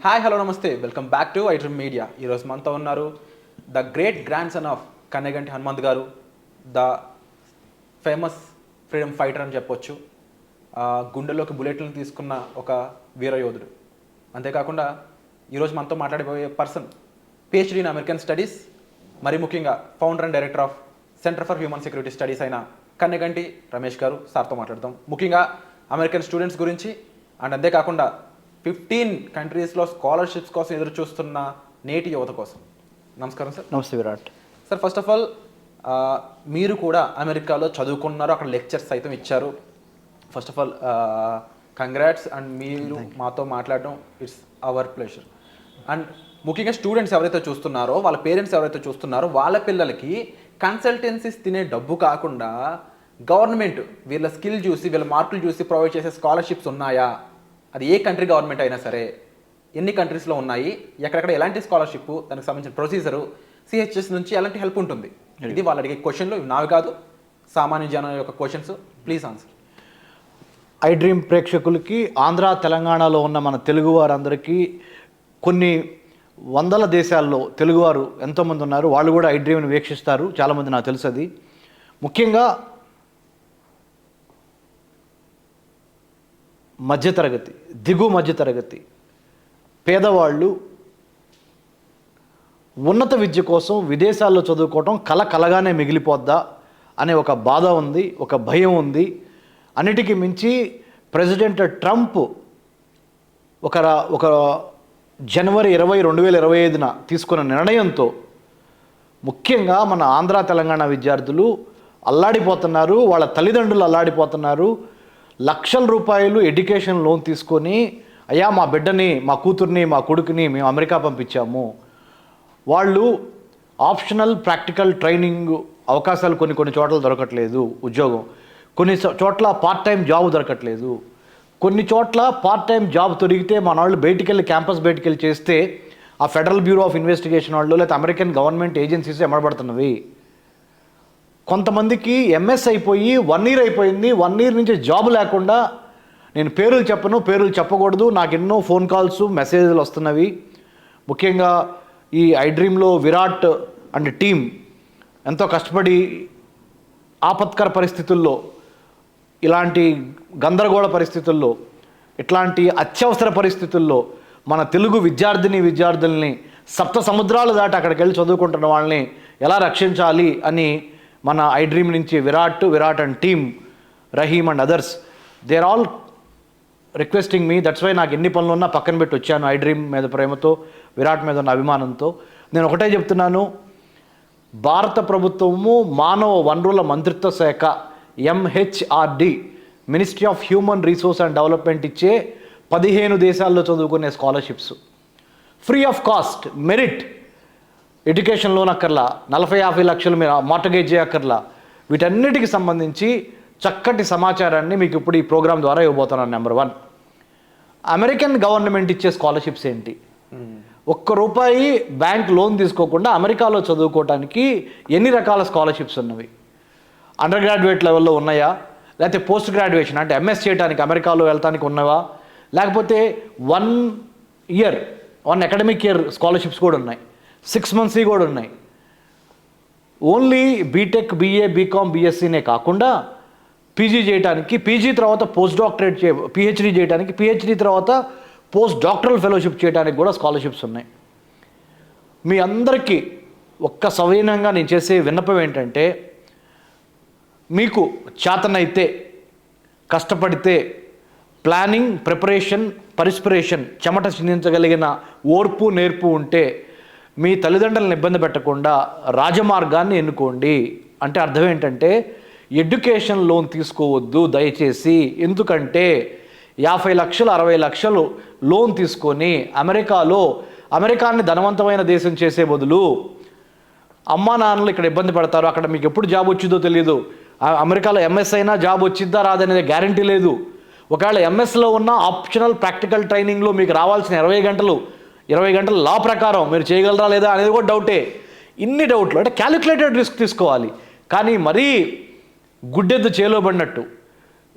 Hi hello నమస్తే welcome back to iDream media. ఈరోజు మనతో ఉన్నారు the great grand son of Kanneganti Hanumanth గారు, ద ఫేమస్ ఫ్రీడమ్ ఫైటర్ అని చెప్పొచ్చు. గుండెల్లోకి బుల్లెట్లను తీసుకున్న ఒక వీరయోధుడు. అంతేకాకుండా ఈరోజు మనతో మాట్లాడిపోయే person PhD in American studies, మరి ముఖ్యంగా founder and director of centre for human security studies అయిన కన్నెగంటి రమేష్ గారు. సార్తో మాట్లాడతాం ముఖ్యంగా అమెరికన్ స్టూడెంట్స్ గురించి. అండ్ అంతేకాకుండా 15 కంట్రీస్లో స్కాలర్షిప్స్ కోసం ఎదురు చూస్తున్న నేటి యువత కోసం. నమస్కారం సార్. నమస్తే Virat sir. First of all మీరు కూడా అమెరికాలో చదువుకున్నారు, అక్కడ లెక్చర్స్ సైతం ఇచ్చారు. First of all congrats. And మీరు మాతో మాట్లాడడం ఇట్స్ అవర్ ప్లెజర్. అండ్ ముఖ్యంగా స్టూడెంట్స్ ఎవరైతే చూస్తున్నారో, వాళ్ళ పేరెంట్స్ ఎవరైతే చూస్తున్నారో, వాళ్ళ పిల్లలకి కన్సల్టెన్సీస్ తినే డబ్బు కాకుండా గవర్నమెంట్ వీళ్ళ స్కిల్ చూసి, వీళ్ళ మార్కులు చూసి ప్రొవైడ్ చేసే స్కాలర్షిప్స్ ఉన్నాయా? అది ఏ కంట్రీ గవర్నమెంట్ అయినా సరే, ఎన్ని కంట్రీస్లో ఉన్నాయి, ఎక్కడెక్కడ ఎలాంటి స్కాలర్షిప్, దానికి సంబంధించిన ప్రొసీజరు, సిహెచ్ఎస్ నుంచి ఎలాంటి హెల్ప్ ఉంటుంది? ఇది వాళ్ళు అడిగే క్వశ్చన్లు, నావి కాదు, సామాన్య జనం యొక్క క్వశ్చన్స్. Please answer. ఐడ్రీమ్ ప్రేక్షకులకి, ఆంధ్ర తెలంగాణలో ఉన్న మన తెలుగు వారందరికీ, కొన్ని వందల దేశాల్లో తెలుగువారు ఎంతోమంది ఉన్నారు, వాళ్ళు కూడా ఐడ్రీమ్ని వీక్షిస్తారు. చాలామంది నాకు తెలుసు. అది ముఖ్యంగా మధ్యతరగతి, దిగు మధ్యతరగతి పేదవాళ్ళు ఉన్నత విద్య కోసం విదేశాల్లో చదువుకోవటం కలగానే మిగిలిపోద్దా అనే ఒక బాధ ఉంది, ఒక భయం ఉంది. అన్నిటికీ మించి ప్రెసిడెంట్ ట్రంప్ ఒక జనవరి 20, 2025న తీసుకున్న నిర్ణయంతో ముఖ్యంగా మన ఆంధ్ర తెలంగాణ విద్యార్థులు అల్లాడిపోతున్నారు, వాళ్ళ తల్లిదండ్రులు అల్లాడిపోతున్నారు. లక్షల రూపాయలు ఎడ్యుకేషన్ లోన్ తీసుకొని, అయ్యా మా బిడ్డని, మా కూతుర్ని, మా కొడుకుని మేము అమెరికా పంపించాము. వాళ్ళు ఆప్షనల్ ప్రాక్టికల్ ట్రైనింగ్ అవకాశాలు కొన్ని చోట్ల దొరకట్లేదు, ఉద్యోగం కొన్ని చోట్ల పార్ట్ టైం జాబ్ దొరకట్లేదు, కొన్ని చోట్ల పార్ట్ టైం జాబ్ దొరికితే మన వాళ్ళు క్యాంపస్ బయటికి వెళ్ళి చేస్తే ఆ ఫెడరల్ బ్యూరో ఆఫ్ ఇన్వెస్టిగేషన్ వాళ్ళు, లేకపోతే అమెరికన్ గవర్నమెంట్ ఏజెన్సీస్ ఎమ్మడబడుతున్నవి. కొంతమందికి ఎంఎస్ అయిపోయి 1 year అయిపోయింది, 1 year నుంచి జాబ్ లేకుండా, నేను పేర్లు చెప్పకూడదు, నాకు ఎన్నో ఫోన్ కాల్స్, మెసేజ్లు వస్తున్నవి. ముఖ్యంగా ఈ ఐడ్రీమ్లో విరాట్ అండ్ టీం ఎంతో కష్టపడి ఆపత్కర పరిస్థితుల్లో, ఇలాంటి గందరగోళ పరిస్థితుల్లో, ఇట్లాంటి అత్యవసర పరిస్థితుల్లో మన తెలుగు విద్యార్థుల్ని సప్త సముద్రాలు దాటి అక్కడికి వెళ్ళి చదువుకుంటున్న వాళ్ళని ఎలా రక్షించాలి అని మన ఐడ్రీమ్ నుంచి Virat and team, Rahim and others, they are all requesting me. That's why నాకు ఎన్ని పనులు ఉన్నా పక్కన పెట్టి వచ్చాను. ఐడ్రీమ్ మీద ప్రేమతో, విరాట్ మీద ఉన్న అభిమానంతో నేను ఒకటే చెప్తున్నాను. భారత ప్రభుత్వము మానవ వనరుల మంత్రిత్వ శాఖ MHRD, ministry of human resource and development ఇచ్చే 15 దేశాల్లో చదువుకునే scholarships free of cost, merit, education loan అక్కర్లా, 40-50 లక్షలు మీరు మార్టగేజ్ చేయక్కర్లా, వీటన్నిటికి సంబంధించి చక్కటి సమాచారాన్ని మీకు ఇప్పుడు ఈ ప్రోగ్రాం ద్వారా ఇవ్వబోతున్నాను. నెంబర్ 1, అమెరికన్ గవర్నమెంట్ ఇచ్చే స్కాలర్షిప్స్ ఏంటి? ₹1 బ్యాంక్ లోన్ తీసుకోకుండా అమెరికాలో చదువుకోవడానికి ఎన్ని రకాల స్కాలర్షిప్స్ ఉన్నవి? అండర్ గ్రాడ్యుయేట్ లెవెల్లో ఉన్నాయా, లేకపోతే పోస్ట్ గ్రాడ్యుయేషన్ అంటే ఎంఎస్ చేయడానికి అమెరికాలో వెళ్తానికి ఉన్నవా, లేకపోతే 1 year, 1 academic year స్కాలర్షిప్స్ కూడా ఉన్నాయి, 6 months కూడా ఉన్నాయి. ఓన్లీ బీటెక్, BA, BCom, BScనే కాకుండా పీజీ చేయడానికి, పీజీ తర్వాత పోస్ట్ డాక్టరేట్ PhD చేయడానికి, PhD తర్వాత పోస్ట్ డాక్టరల్ ఫెలోషిప్ చేయడానికి కూడా స్కాలర్షిప్స్ ఉన్నాయి. మీ అందరికీ ఒక్క సవినయంగా నేను చేసే విన్నపం ఏంటంటే, మీకు చేతనైతే, కష్టపడితే, ప్లానింగ్, ప్రిపరేషన్, పర్స్పిరేషన్, చెమట చిందించగలిగిన ఓర్పు, నేర్పు ఉంటే మీ తల్లిదండ్రులను ఇబ్బంది పెట్టకుండా రాజమార్గాన్ని ఎన్నుకోండి. అంటే అర్థం ఏంటంటే, ఎడ్యుకేషన్ లోన్ తీసుకోవద్దు దయచేసి. ఎందుకంటే 50 లక్షలు 60 లక్షలు లోన్ తీసుకొని అమెరికాని ధనవంతమైన దేశం చేసే బదులు అమ్మా నాన్నలు ఇక్కడ ఇబ్బంది పడతారు. అక్కడ మీకు ఎప్పుడు జాబ్ వచ్చిందో తెలియదు. అమెరికాలో ఎంఎస్ అయినా జాబ్ వచ్చిద్దా రాదనేది గ్యారంటీ లేదు. ఒకవేళ ఎంఎస్లో ఉన్న ఆప్షనల్ ప్రాక్టికల్ ట్రైనింగ్లో మీకు రావాల్సిన 20 గంటలు లా ప్రకారం మీరు చేయగలరా లేదా అనేది కూడా డౌటే. ఇన్ని డౌట్లు అంటే క్యాలిక్యులేటెడ్ రిస్క్ తీసుకోవాలి. కానీ మరీ గుడ్డెద్దు చేలోబడినట్టు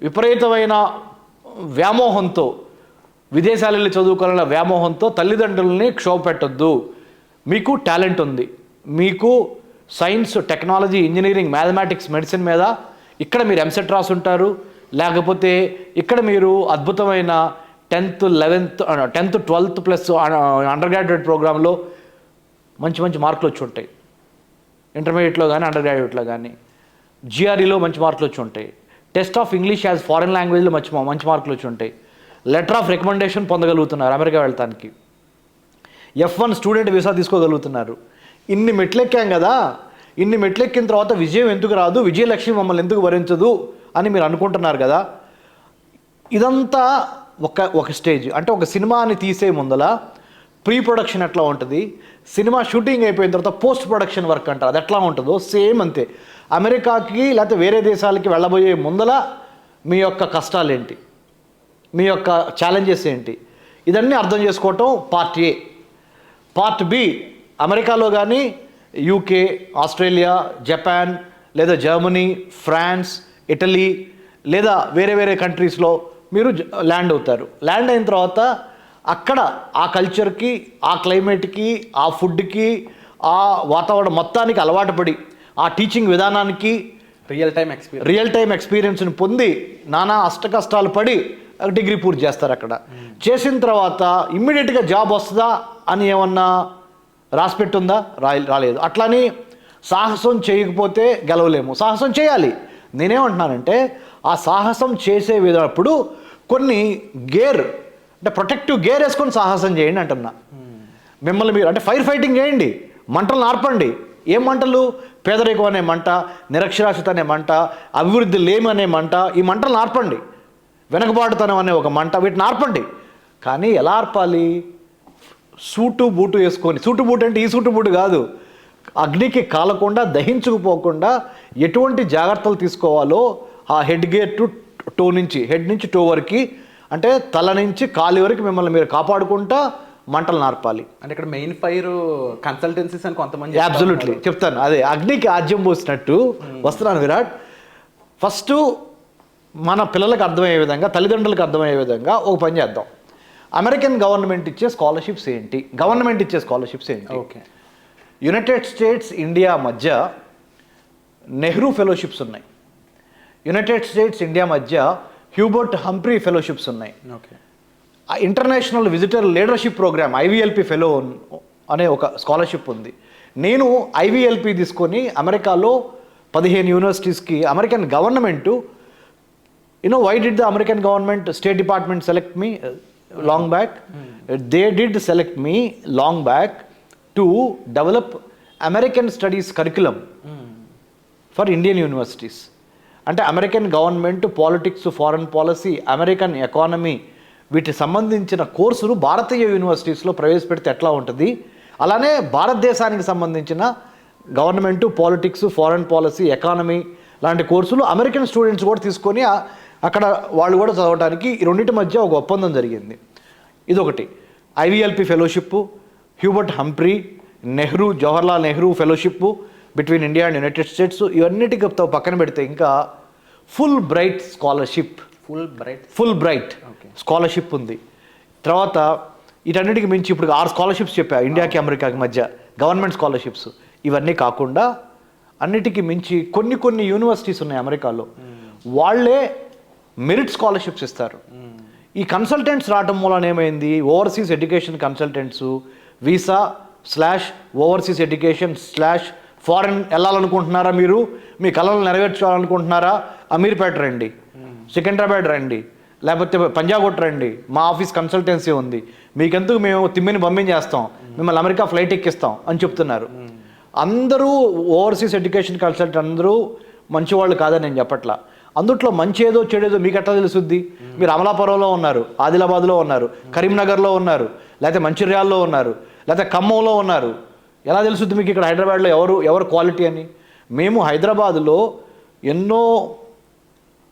విపరీతమైన వ్యామోహంతో విదేశాలలో చదువుకోవాలన్న వ్యామోహంతో తల్లిదండ్రులని క్షోభ పెట్టొద్దు. మీకు టాలెంట్ ఉంది, మీకు science, technology, engineering, mathematics, medicine మీద ఇక్కడ మీరు ఎంసెట్ రాసుంటారు, లేకపోతే ఇక్కడ మీరు అద్భుతమైన 10th 11th 12th plus under graduate ప్రోగ్రాంలో మంచి మంచి మార్కులు వచ్చి ఉంటాయి. ఇంటర్మీడియట్లో కానీ అండర్ గ్రాడ్యుయేట్లో కానీ జిఆర్ఈలో మంచి మార్కులు వచ్చి ఉంటాయి. Test of English as foreign లాంగ్వేజ్లో మంచి మార్కులు వచ్చి ఉంటాయి. లెటర్ ఆఫ్ రికమెండేషన్ పొందగలుగుతున్నారు అమెరికా వెళ్ళటానికి. F1 student visa తీసుకోగలుగుతున్నారు. ఇన్ని మెట్లెక్కాం కదా, ఇన్ని మెట్లెక్కిన తర్వాత విజయం ఎందుకు రాదు, విజయలక్ష్మి మమ్మల్ని ఎందుకు వరించదు అని మీరు అనుకుంటున్నారు కదా. ఇదంతా ఒక స్టేజ్. అంటే ఒక సినిమాని తీసే ముందల ప్రీ ప్రొడక్షన్ ఎట్లా ఉంటుంది, సినిమా షూటింగ్ అయిపోయిన తర్వాత పోస్ట్ ప్రొడక్షన్ వర్క్ అంటారు, అది ఎట్లా ఉంటుందో సేమ్ అంతే. అమెరికాకి లేకపోతే వేరే దేశాలకి వెళ్ళబోయే ముందల మీ యొక్క కష్టాలు ఏంటి, మీ యొక్క ఛాలెంజెస్ ఏంటి, ఇదన్నీ అర్థం చేసుకోవటం పార్ట్ ఏ. పార్ట్ బి, అమెరికాలో కానీ యూకే, ఆస్ట్రేలియా, జపాన్ లేదా జర్మనీ, ఫ్రాన్స్, ఇటలీ లేదా వేరే వేరే కంట్రీస్లో మీరు ల్యాండ్ అవుతారు. ల్యాండ్ అయిన తర్వాత అక్కడ ఆ కల్చర్కి, ఆ క్లైమేట్కి, ఆ ఫుడ్కి, ఆ వాతావరణం మొత్తానికి అలవాటు పడి ఆ టీచింగ్ విధానానికి రియల్ టైం ఎక్స్పీరియన్స్ని పొంది నానా అష్టకష్టాలు పడి డిగ్రీ పూర్తి చేస్తారు. అక్కడ చేసిన తర్వాత ఇమ్మీడియట్గా జాబ్ వస్తుందా అని ఏమన్నా రాసిపెట్టుందా? రాలేదు. అట్లని సాహసం చేయకపోతే గెలవలేము, సాహసం చేయాలి. నేనేమంటున్నానంటే ఆ సాహసం చేసే విధప్పుడు కొన్ని అంటే ప్రొటెక్టివ్ గేర్ వేసుకొని సాహసం చేయండి అంటున్నా. మిమ్మల్ని మీరు అంటే ఫైర్ ఫైటింగ్ చేయండి, మంటలు నార్పండి. ఏం మంటలు? పేదరికం అనే మంట, నిరక్షరాస్యత అనే మంట, అభివృద్ధి లేమి అనే మంట, ఈ మంటలు నార్పండి. వెనకబాటుతనం అనే ఒక మంట, వీటిని ఆర్పండి. కానీ ఎలా ఆర్పాలి? సూటు బూటు వేసుకొని. సూటు బూటు అంటే ఈ సూటు బూటు కాదు, అగ్నికి కాలకుండా దహించుకుపోకుండా ఎటువంటి జాగ్రత్తలు తీసుకోవాలో ఆ హెడ్ గేర్ టు టో నుంచి, హెడ్ నుంచి టో వరకు, అంటే తల నుంచి కాలి వరకు మిమ్మల్ని మీరు కాపాడుకుంటా మంటలు నార్పాలి. అంటే ఇక్కడ మెయిన్ ఫైర్ కన్సల్టెన్సీస్ అని కొంతమంది. అబ్సల్యూట్లీ చెప్తాను, అదే అగ్నికి ఆజ్యం పోసినట్టు వస్తున్నాను విరాట్. ఫస్ట్ మన పిల్లలకు అర్థమయ్యే విధంగా, తల్లిదండ్రులకు అర్థమయ్యే విధంగా ఒక పని చేద్దాం. అమెరికన్ గవర్నమెంట్ ఇచ్చే స్కాలర్షిప్స్ ఏంటి, గవర్నమెంట్ ఇచ్చే స్కాలర్షిప్స్ ఏంటి? ఓకే. యునైటెడ్ స్టేట్స్ ఇండియా మధ్య నెహ్రూ ఫెలోషిప్స్ ఉన్నాయి. యునైటెడ్ స్టేట్స్ ఇండియా మధ్య హ్యూబర్ట్ హంఫ్రీ ఫెలోషిప్స్ ఉన్నాయి. ఓకే. ఆ international visitor leadership programme IVLP fellow అనే ఒక స్కాలర్షిప్ ఉంది. నేను IVLP తీసుకొని అమెరికాలో 15 యూనివర్సిటీస్కి American government, why did the American government, State Department select me long back? They did select me long back to develop American studies curriculum for Indian universities. అంటే American government, politics, foreign policy, American economy, వీటికి సంబంధించిన కోర్సులు భారతీయ యూనివర్సిటీస్లో ప్రవేశపెడితే ఎట్లా ఉంటుంది, అలానే భారతదేశానికి సంబంధించిన government, politics, foreign policy, economy లాంటి కోర్సులు అమెరికన్ స్టూడెంట్స్ కూడా తీసుకొని అక్కడ వాళ్ళు కూడా చదవడానికి ఈ రెండింటి మధ్య ఒక ఒప్పందం జరిగింది. ఇదొకటి. IVLP fellowship, Hubert Humphrey, Nehru, Jawaharlal Nehru fellowship between India and United States, ఇవన్నిటికి పక్కన పెడితే ఇంకా ఫుల్ బ్రైట్ స్కాలర్షిప్ ఉంది. తర్వాత వీటన్నిటికి మించి ఇప్పుడు 6 స్కాలర్షిప్స్ చెప్పా ఇండియాకి అమెరికాకి మధ్య, గవర్నమెంట్ స్కాలర్షిప్స్. ఇవన్నీ కాకుండా అన్నిటికీ మించి కొన్ని యూనివర్సిటీస్ ఉన్నాయి అమెరికాలో, వాళ్ళే మెరిట్ స్కాలర్షిప్స్ ఇస్తారు. ఈ కన్సల్టెంట్స్ రావటం మూలన ఏమైంది, overseas education consultants, visa overseas education/ foreign వెళ్ళాలనుకుంటున్నారా, మీరు మీ కళలు నెరవేర్చాలనుకుంటున్నారా, అమీర్పేట రండి, సికింద్రాబాద్ రండి, లేకపోతే పంజాగుట్ట రండి, మా ఆఫీస్ కన్సల్టెన్సీ ఉంది, మీకెందుకు మేము తిమ్మిని పంపించేస్తాం, మిమ్మల్ని అమెరికా ఫ్లైట్ ఎక్కిస్తాం అని చెప్తున్నారు. అందరూ ఓవర్సీస్ ఎడ్యుకేషన్ కన్సల్టెంట్ అందరూ మంచివాళ్ళు కాదని నేను చెప్పట్లా. అందుట్లో మంచి ఏదో చెడేదో మీకు ఎట్లా తెలుస్తుంది? మీరు అమలాపురంలో ఉన్నారు, ఆదిలాబాద్లో ఉన్నారు, కరీంనగర్లో ఉన్నారు, లేకపోతే మంచిర్యాలలో ఉన్నారు, లేకపోతే ఖమ్మంలో ఉన్నారు, ఎలా తెలుస్తుంది మీకు ఇక్కడ హైదరాబాద్లో ఎవరు క్వాలిటీ అని? మేము హైదరాబాదులో ఎన్నో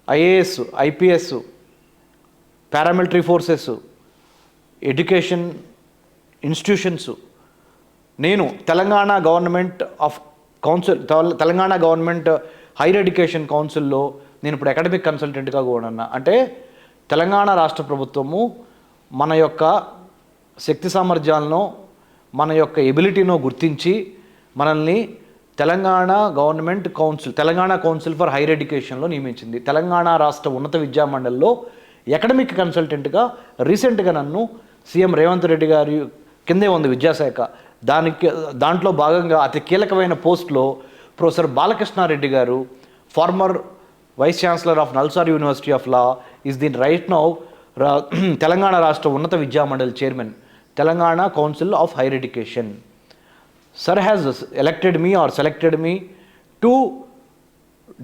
IAS, IPS, paramilitary forces, education institutions, నేను తెలంగాణ గవర్నమెంట్ హైయర్ ఎడ్యుకేషన్ కౌన్సిల్లో నేను ఇప్పుడు అకాడమిక్ కన్సల్టెంట్గా కూడా ఉన్నా. అంటే తెలంగాణ రాష్ట్ర ప్రభుత్వము మన యొక్క శక్తి సామర్థ్యాలను మన యొక్క ఎబిలిటీనో గుర్తించి మనల్ని Telangana government council, Telangana council for higher ఎడ్యుకేషన్లో నియమించింది. తెలంగాణ రాష్ట్ర ఉన్నత విద్యా మండలిలో ఎకడమిక్ కన్సల్టెంట్గా రీసెంట్గా నన్ను సీఎం రేవంత్ రెడ్డి గారి కిందే ఉంది విద్యాశాఖ, దాంట్లో భాగంగా అతి కీలకమైన పోస్ట్లో professor Balakrishna Reddy garu, former vice chancellor of NALSAR university of law, is the right now Telangana రాష్ట్ర ఉన్నత విద్యా మండలి chairman, Telangana council of higher education. Sir has elected me or selected me to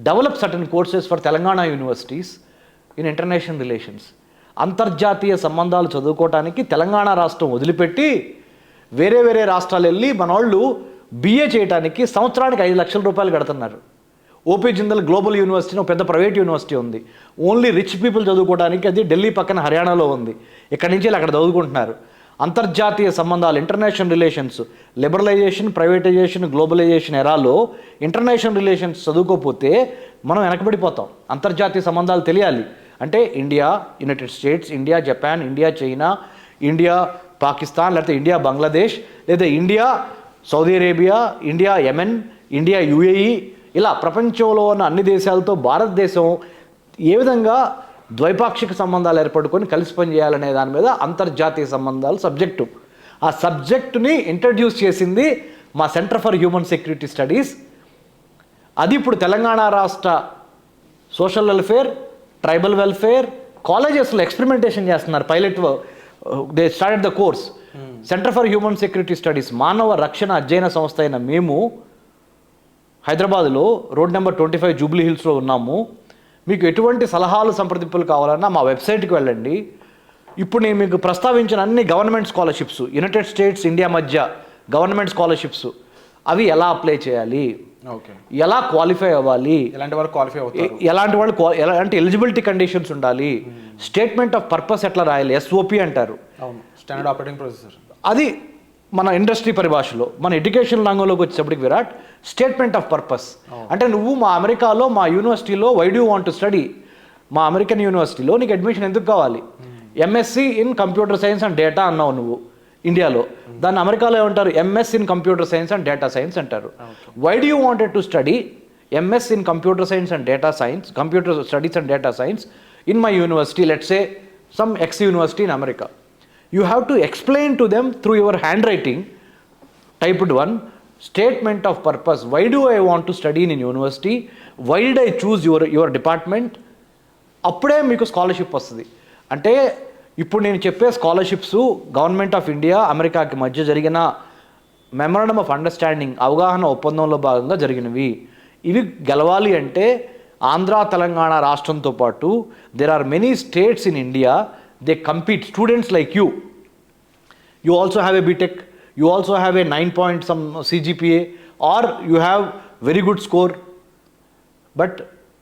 develop certain courses for Telangana universities in international relations. అంతర్జాతీయ సంబంధాలు చదువుకోవటానికి తెలంగాణ రాష్ట్రం వదిలిపెట్టి వేరే రాష్ట్రాలు వెళ్ళి మన వాళ్ళు BA చేయడానికి సంవత్సరానికి 5 లక్షల రూపాయలు కడుతున్నారు. ఓపీ జిందల్ గ్లోబల్ యూనివర్సిటీ ఒక పెద్ద ప్రైవేట్ యూనివర్సిటీ ఉంది. ఓన్లీ రిచ్ పీపుల్ చదువుకోవడానికి, అది ఢిల్లీ పక్కన హర్యానాలో ఉంది. ఇక్కడి నుంచి అక్కడ చదువుకుంటున్నారు. అంతర్జాతీయ సంబంధాలు, international relations, liberalisation, privatisation, globalisation ఎరాలో ఇంటర్నేషనల్ రిలేషన్స్ చదువుకోకపోతే మనం వెనకబడిపోతాం. అంతర్జాతీయ సంబంధాలు తెలియాలి అంటే India United States, India Japan, India China, India Pakistan, లేకపోతే ఇండియా బంగ్లాదేశ్, లేదా India Saudi Arabia, India Yemen, India UAE, ఇలా ప్రపంచంలో ఉన్న అన్ని దేశాలతో భారతదేశం ఏ విధంగా ద్వైపాక్షిక సంబంధాలు ఏర్పడుకొని కలిసి పనిచేయాలనే దాని మీద అంతర్జాతీయ సంబంధాలు సబ్జెక్టు. ఆ సబ్జెక్టుని ఇంట్రడ్యూస్ చేసింది మా centre for human security studies. అది ఇప్పుడు తెలంగాణ రాష్ట్ర సోషల్ వెల్ఫేర్, ట్రైబల్ వెల్ఫేర్ కాలేజెస్లో ఎక్స్పెరిమెంటేషన్ చేస్తున్నారు. Pilot they started the course. Centre for human security studies మానవ రక్షణ అధ్యయన సంస్థ అయిన మేము హైదరాబాద్లో రోడ్ నెంబర్ 25 జూబ్లీ హిల్స్లో ఉన్నాము. మీకు ఎటువంటి సలహాలు సంప్రదింపులు కావాలన్నా మా వెబ్సైట్కి వెళ్ళండి. ఇప్పుడు నేను మీకు ప్రస్తావించిన అన్ని government scholarships, United States India మధ్య గవర్నమెంట్ స్కాలర్షిప్స్, అవి ఎలా అప్లై చేయాలి, ఎలా క్వాలిఫై అవ్వాలి, ఎలాంటి వాళ్ళు క్వాలిఫై అవుతారు, ఎలాంటి వాళ్ళు ఎలాంటి ఎలిజిబిలిటీ కండిషన్స్ ఉండాలి, స్టేట్మెంట్ ఆఫ్ పర్పస్ ఎట్లా రాయాలి, SOP అంటారు, స్టాండర్డ్ ఆపరేటింగ్ ప్రొసీజర్. అది మన ఇండస్ట్రీ పరిభాషలో. మన ఎడ్యుకేషన్ రంగంలోకి వచ్చేటప్పటికి విరాట్, స్టేట్మెంట్ ఆఫ్ పర్పస్ అంటే నువ్వు మా అమెరికాలో మా యూనివర్సిటీలో why do want to study, మా అమెరికన్ యూనివర్సిటీలో నీకు అడ్మిషన్ ఎందుకు కావాలి, MSc in computer science and data అన్నావు నువ్వు ఇండియాలో, దాన్ని అమెరికాలో ఏమంటారు, MS in computer science and data science అంటారు. Why do you wanted to study MS in computer science and data science, computer studies and data science in my university, let's say some X university in America. You have to explain to them through your handwriting, typed one, statement of purpose. Why do I want to study in university? Why did I choose your department? అప్పుడే మీకు scholarship వస్తుంది. అంటే ఇప్పుడు నేను చెప్పే scholarships government of India అమెరికాకి మధ్య జరిగిన మెమరాండమ్ ఆఫ్ అండర్స్టాండింగ్, అవగాహన ఒప్పందంలో భాగంగా జరిగినవి. ఇవి గెలవాలి అంటే ఆంధ్ర తెలంగాణ రాష్ట్రంతో పాటు there are many states in India. They compete, students like you also have a BTech, you also have a 9 point some CGPA, or you have very good score, but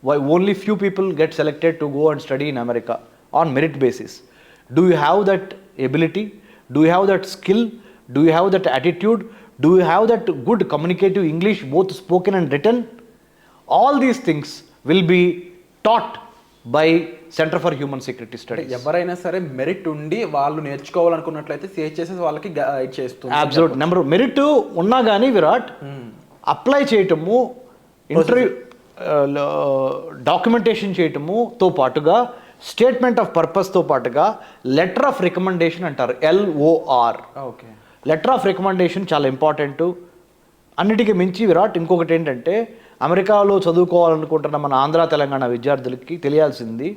why only few people get selected to go and study in America on merit basis? Do you have that ability? Do you have that skill? Do you have that attitude? Do you have that good communicative English, both spoken and written? All these things will be taught by centre for human security studies. ఎవరైనా సరే merit ఉండి వాళ్ళు నేర్చుకోవాలనుకున్నట్లయితే CHSS వాళ్ళకి guide చేస్తుంది. Absolute number merit ఉన్నా కానీ Virat apply చేయటము, interview documentation చేయటముతో పాటుగా స్టేట్మెంట్ ఆఫ్ పర్పస్తో పాటుగా లెటర్ ఆఫ్ రికమెండేషన్ అంటారు, LOR. Okay, letter of recommendation చాలా ఇంపార్టెంట్. అన్నిటికీ మించి విరాట్ ఇంకొకటి ఏంటంటే అమెరికాలో చదువుకోవాలనుకుంటున్న మన ఆంధ్ర తెలంగాణ విద్యార్థులకి తెలియాల్సింది,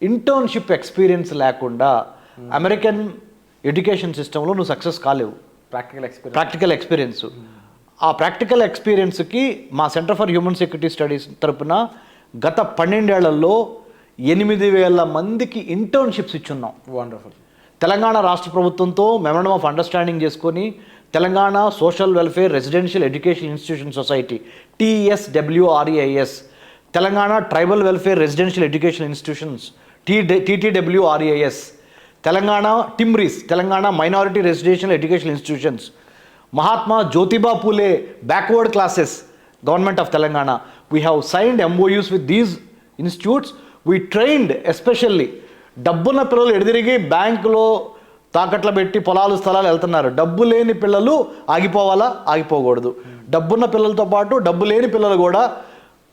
ఇంటర్న్షిప్ ఎక్స్పీరియన్స్ లేకుండా అమెరికన్ ఎడ్యుకేషన్ సిస్టంలో నువ్వు సక్సెస్ కాలేవు. Practical experience. ఆ ప్రాక్టికల్ ఎక్స్పీరియన్స్కి మా centre for human security studies తరపున గత 12 ఏళ్లలో 8,000 మందికి ఇంటర్న్షిప్స్ ఇచ్చున్నాం. వండర్ఫుల్. తెలంగాణ రాష్ట్ర ప్రభుత్వంతో మెమరాండమ్ ఆఫ్ అండర్స్టాండింగ్ చేసుకొని Telangana social welfare residential education institution society, TSWREIS, Telangana tribal welfare residential education institutions, TTWREIS, Telangana TIMRIS, Telangana minority residential education institutions, Mahatma Jyotiba Phule backward classes, government of Telangana. We have signed MOUs with these institutes. We trained especially డబ్బున్న పిల్లలు ఎడిదిరిగి బ్యాంకులో తాకట్ల పెట్టి పొలాలు స్థలాలు వెళ్తున్నారు. డబ్బు లేని పిల్లలు ఆగిపోవాలా? ఆగిపోకూడదు. డబ్బున్న పిల్లలతో పాటు డబ్బు లేని పిల్లలు కూడా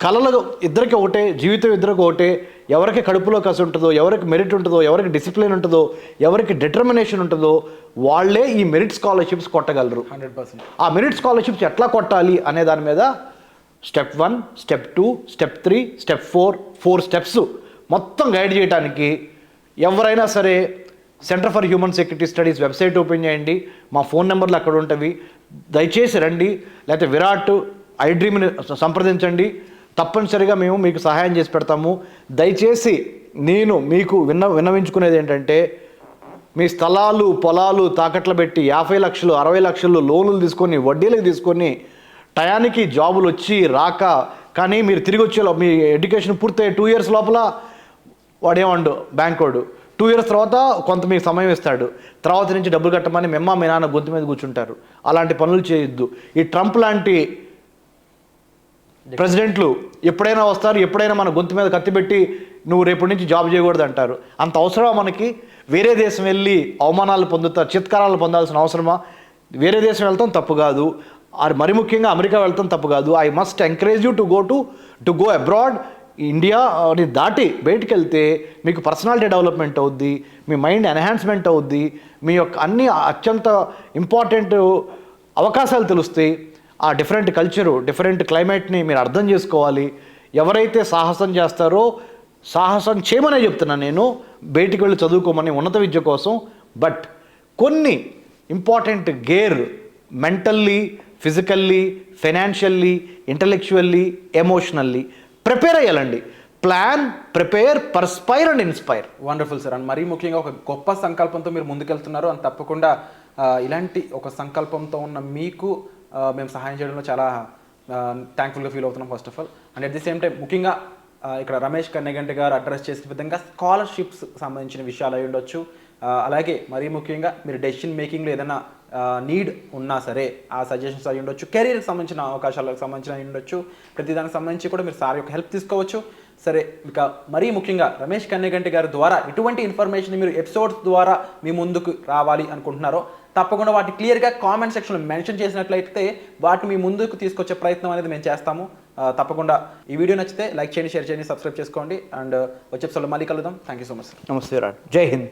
కళలు ఇద్దరికి ఒకటే, జీవితం ఇద్దరికి ఒకటే. ఎవరికి కడుపులో కసి ఉంటుందో, ఎవరికి మెరిట్ ఉంటుందో, ఎవరికి డిసిప్లిన్ ఉంటుందో, ఎవరికి డిటర్మినేషన్ ఉంటుందో వాళ్ళే ఈ మెరిట్ స్కాలర్షిప్స్ కొట్టగలరు. 100%. ఆ మెరిట్ స్కాలర్షిప్స్ ఎట్లా కొట్టాలి అనే దాని మీద step 1, step 2, step 3, step 4 steps మొత్తం గైడ్ చేయడానికి ఎవరైనా సరే centre for human security studies website open చేయండి. మా ఫోన్ నెంబర్లు అక్కడ ఉంటవి. దయచేసి రండి. లేకపోతే విరాట్ ఐడ్రీమ్ని సంప్రదించండి. తప్పనిసరిగా మేము మీకు సహాయం చేసి పెడతాము. దయచేసి నేను మీకు విన్నవించుకునేది ఏంటంటే, మీ స్థలాలు పొలాలు తాకట్లు పెట్టి 50 లక్షలు 60 లక్షలు లోన్లు తీసుకొని వడ్డీలకు తీసుకొని టయానికి జాబులు వచ్చి రాక, కానీ మీరు తిరిగి వచ్చే మీ ఎడ్యుకేషన్ పూర్తయ్యే 2 ఇయర్స్ లోపల వాడేమండు బ్యాంక్ వాడు 2 ఇయర్స్ తర్వాత కొంత మీకు సమయం ఇస్తాడు. తర్వాత నుంచి డబ్బులు కట్టమని మీ నాన్న గొంతు మీద కూర్చుంటారు. అలాంటి పనులు చేయొద్దు. ఈ ట్రంప్ లాంటి ప్రెసిడెంట్లు ఎప్పుడైనా వస్తారు, ఎప్పుడైనా మన గొంతు మీద కత్తిపెట్టి నువ్వు రేపటి నుంచి జాబ్ చేయకూడదు అంటారు. అంత అవసరమా మనకి? వేరే దేశం వెళ్ళి అవమానాలు చిత్కారాలు పొందాల్సిన అవసరమా? వేరే దేశం వెళ్తాం తప్పు కాదు, మరి ముఖ్యంగా అమెరికా వెళ్తాం తప్పు కాదు. I must encourage you to go abroad. ఇండియాని దాటి బయటికి వెళ్తే మీకు పర్సనాలిటీ డెవలప్మెంట్ అవుద్ది, మీ మైండ్ ఎన్హాన్స్మెంట్ అవుద్ది, మీ యొక్క అన్ని అత్యంత ఇంపార్టెంట్ అవకాశాలు తెలుస్తాయి. ఆ డిఫరెంట్ కల్చరు, డిఫరెంట్ క్లైమేట్ని మీరు అర్థం చేసుకోవాలి. ఎవరైతే సాహసం చేస్తారో సాహసం చేయమనే చెప్తున్నాను నేను, బయటికి వెళ్ళి చదువుకోమని ఉన్నత విద్య కోసం. బట్ కొన్ని important gear mentally, physically, financially, intellectually, emotionally prepare అయ్యాలండి. Plan, prepare, perspire and inspire. Wonderful sir. And మరీ ముఖ్యంగా ఒక గొప్ప సంకల్పంతో మీరు ముందుకెళ్తున్నారు. అని తప్పకుండా ఇలాంటి ఒక సంకల్పంతో ఉన్న మీకు మేము సహాయం చేయడంలో చాలా థ్యాంక్ఫుల్గా ఫీల్ అవుతున్నాం first of all. And at the same time ముఖ్యంగా ఇక్కడ రమేష్ కన్నెగంటి గారు అడ్రస్ చేసిన విధంగా స్కాలర్షిప్స్ సంబంధించిన విషయాలు అయి ఉండొచ్చు. అలాగే మరీ ముఖ్యంగా మీరు డెసిషన్ మేకింగ్లో ఏదైనా నీడ్ ఉన్నా సరే ఆ సజెషన్స్ అయి ఉండొచ్చు, కెరీర్కి సంబంధించిన అవకాశాలకు సంబంధించిన అయి ఉండొచ్చు. ప్రతిదానికి సంబంధించి కూడా మీరు సార్ యొక్క హెల్ప్ తీసుకోవచ్చు. సరే, ఇక మరీ ముఖ్యంగా రమేష్ కన్నెగంటి గారి ద్వారా ఎటువంటి ఇన్ఫర్మేషన్ మీరు ఎపిసోడ్స్ ద్వారా మీ ముందుకు రావాలి అనుకుంటున్నారో తప్పకుండా వాటి క్లియర్గా కామెంట్ సెక్షన్లో మెన్షన్ చేసినట్లయితే వాటిని మీ ముందుకు తీసుకొచ్చే ప్రయత్నం అనేది మేము చేస్తాము. తప్పకుండా ఈ వీడియో నచ్చితే లైక్ చేయండి, షేర్ చేయండి, సబ్స్క్రైబ్ చేసుకోండి. అండ్ వచ్చే ఎపిసోడ్లో మళ్ళీ కలుద్దాం. Thank you so much sir. నమస్తే రాడ్. జై హింద్.